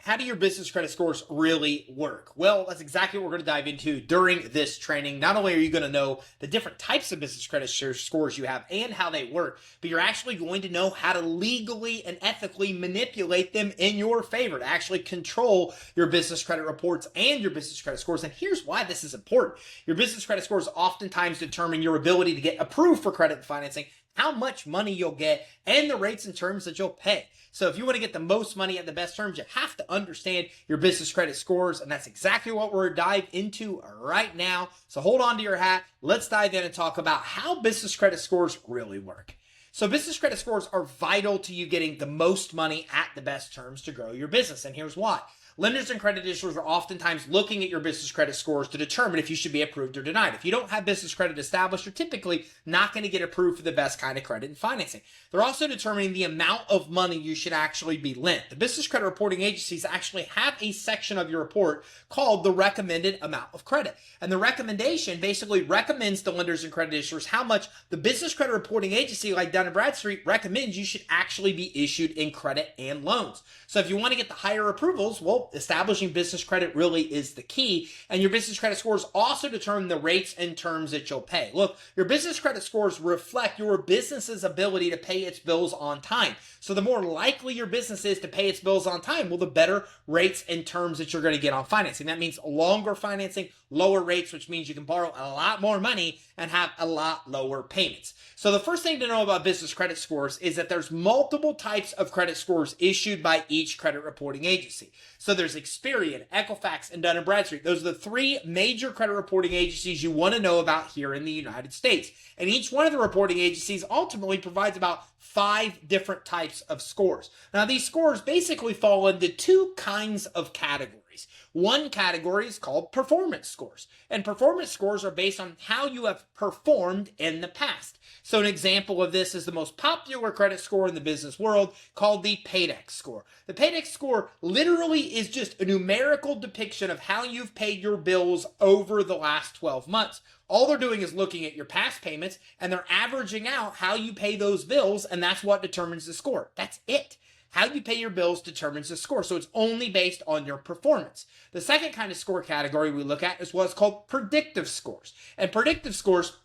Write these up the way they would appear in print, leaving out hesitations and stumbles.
how do your business credit scores really work? Well, that's exactly what we're going to dive into during this training. Not only are you going to know the different types of business credit scores you have and how they work, but you're actually going to know how to legally and ethically manipulate them in your favor to actually control your business credit reports and your business credit scores. And here's why this is important. Your business credit scores oftentimes determine your ability to get approved for credit financing, how much money you'll get, and the rates and terms that you'll pay. So if you want to get the most money at the best terms, you have to understand your business credit scores, and that's exactly what we're dive into right now. So hold on to your hat. Let's dive in and talk about how business credit scores really work. So business credit scores are vital to you getting the most money at the best terms to grow your business, and here's why. Lenders and credit issuers are oftentimes looking at your business credit scores to determine if you should be approved or denied. If you don't have business credit established, you're typically not going to get approved for the best kind of credit and financing. They're also determining the amount of money you should actually be lent. The business credit reporting agencies actually have a section of your report called the recommended amount of credit. And the recommendation basically recommends to lenders and credit issuers how much the business credit reporting agency like Dun Bradstreet recommends you should actually be issued in credit and loans. So if you want to get the higher approvals, well, establishing business credit really is the key. And your business credit scores also determine the rates and terms that you'll pay. Look, your business credit scores reflect your business's ability to pay its bills on time. So the more likely your business is to pay its bills on time, well, the better rates and terms that you're going to get on financing. That means longer financing, lower rates, which means you can borrow a lot more money and have a lot lower payments. So the first thing to know about business credit scores is that there's multiple types of credit scores issued by each credit reporting agency. So there's Experian, Equifax, and Dun Bradstreet. Those are the three major credit reporting agencies you want to know about here in the United States. And each one of the reporting agencies ultimately provides about 5 different types of scores. Now, these scores basically fall into 2 kinds of categories. One category is called performance scores, and performance scores are based on how you have performed in the past. So an example of this is the most popular credit score in the business world called the Paydex score. The Paydex score literally is just a numerical depiction of how you've paid your bills over the last 12 months. All they're doing is looking at your past payments and they're averaging out how you pay those bills, and that's what determines the score. That's it. How you pay your bills determines the score, so it's only based on your performance. The second kind of score category we look at is what's called predictive scores. And predictive scores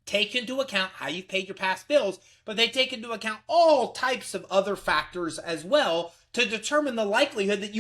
take into account how you've paid your past bills, but they take into account all types of other factors as well to determine the likelihood that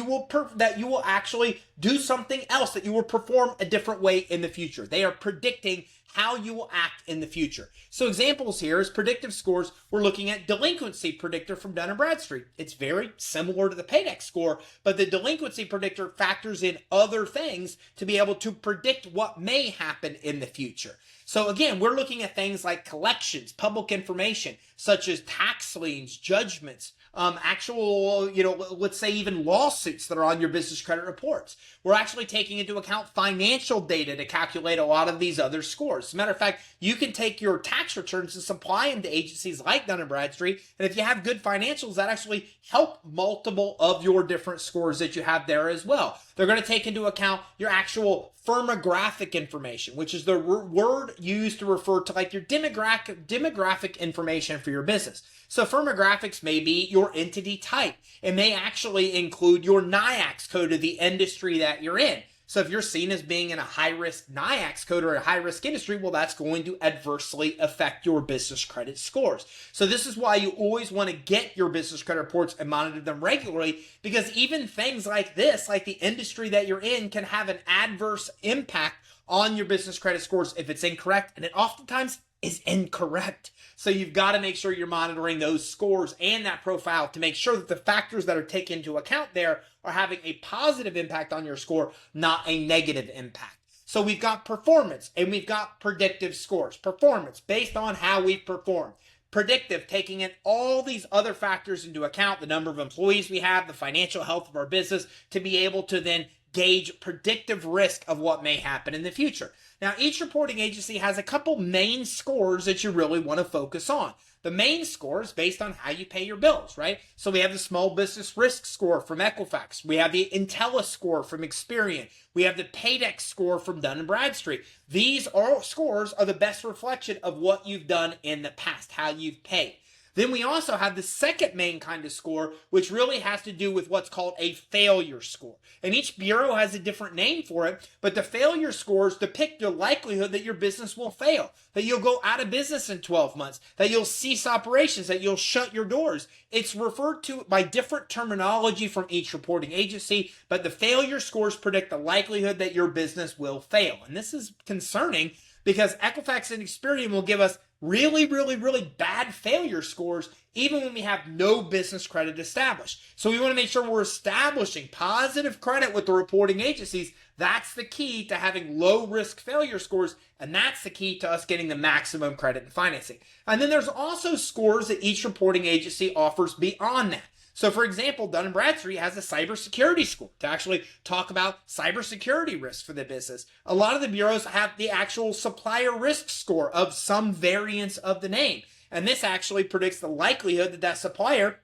you will actually do something else, that you will perform a different way in the future. They are predicting how you will act in the future. So examples here is predictive scores. We're looking at delinquency predictor from Dun & Bradstreet. It's very similar to the Paydex score, but the delinquency predictor factors in other things to be able to predict what may happen in the future. So again, we're looking at things like collections, public information, such as tax liens, judgments, let's say even lawsuits that are on your business credit reports. We're actually taking into account financial data to calculate a lot of these other scores. As a matter of fact, you can take your tax returns and supply them to agencies like Dun & Bradstreet, and if you have good financials, that actually help multiple of your different scores that you have there as well. They're going to take into account your actual firmographic information, which is the word used to refer to like your demographic information for your business. So firmographics may be your entity type. It may actually include your NAICS code of the industry that you're in. So if you're seen as being in a high-risk NAICS code or a high-risk industry, well, that's going to adversely affect your business credit scores. So this is why you always want to get your business credit reports and monitor them regularly, because even things like this, like the industry that you're in, can have an adverse impact on your business credit scores if it's incorrect, and it oftentimes is incorrect. So you've got to make sure you're monitoring those scores and that profile to make sure that the factors that are taken into account there are having a positive impact on your score, not a negative impact. So we've got performance and we've got predictive scores. Performance based on how we perform. Predictive, taking in all these other factors into account, the number of employees we have, the financial health of our business, to be able to then gauge predictive risk of what may happen in the future. Now, each reporting agency has a couple main scores that you really want to focus on. The main score is based on how you pay your bills, right? So we have the Small Business Risk Score from Equifax. We have the Intellis score from Experian. We have the Paydex score from Dun & Bradstreet. These scores are the best reflection of what you've done in the past, how you've paid. Then we also have the second main kind of score, which really has to do with what's called a failure score. And each bureau has a different name for it, but the failure scores depict the likelihood that your business will fail, that you'll go out of business in 12 months, that you'll cease operations, that you'll shut your doors. It's referred to by different terminology from each reporting agency, but the failure scores predict the likelihood that your business will fail. And this is concerning because Equifax and Experian will give us really, really, really bad failure scores even when we have no business credit established. So we want to make sure we're establishing positive credit with the reporting agencies. That's the key to having low risk failure scores, and that's the key to us getting the maximum credit and financing. And then there's also scores that each reporting agency offers beyond that. So for example, Dun Bradstreet has a cybersecurity score to actually talk about cybersecurity risks for the business. A lot of the bureaus have the actual supplier risk score of some variance of the name. And this actually predicts the likelihood that that supplier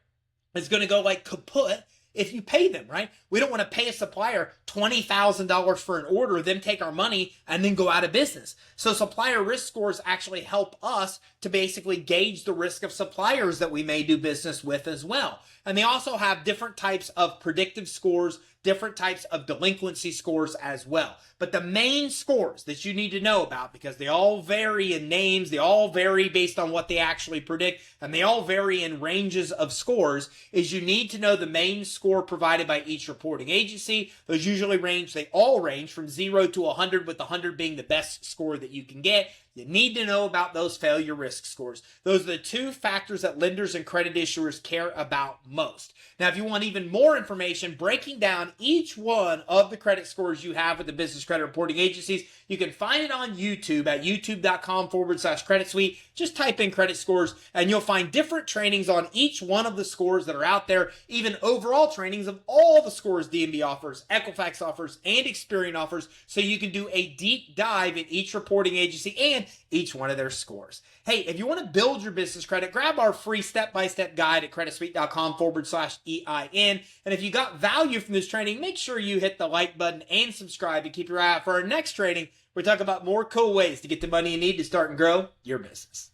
is going to go like kaput if you pay them, right? We don't want to pay a supplier $20,000 for an order, them take our money, and then go out of business. So supplier risk scores actually help us to basically gauge the risk of suppliers that we may do business with as well. And they also have different types of predictive scores, different types of delinquency scores as well. But the main scores that you need to know about, because they all vary in names, they all vary based on what they actually predict, and they all vary in ranges of scores, is you need to know the main score provided by each reporting agency. Those usually they all range from 0 to 100, with 100 being the best score that you can get. You need to know about those failure risk scores. Those are the two factors that lenders and credit issuers care about most. Now, if you want even more information breaking down each one of the credit scores you have with the business credit reporting agencies, you can find it on YouTube at youtube.com/credit suite. Just type in credit scores and you'll find different trainings on each one of the scores that are out there, even overall trainings of all the scores D&B offers, Equifax offers, and Experian offers, so you can do a deep dive in each reporting agency and each one of their scores. Hey, if you want to build your business credit, grab our free step-by-step guide at creditsuite.com/EIN. And if you got value from this training, make sure you hit the like button and subscribe, and keep your eye out for our next training. We're talking about more cool ways to get the money you need to start and grow your business.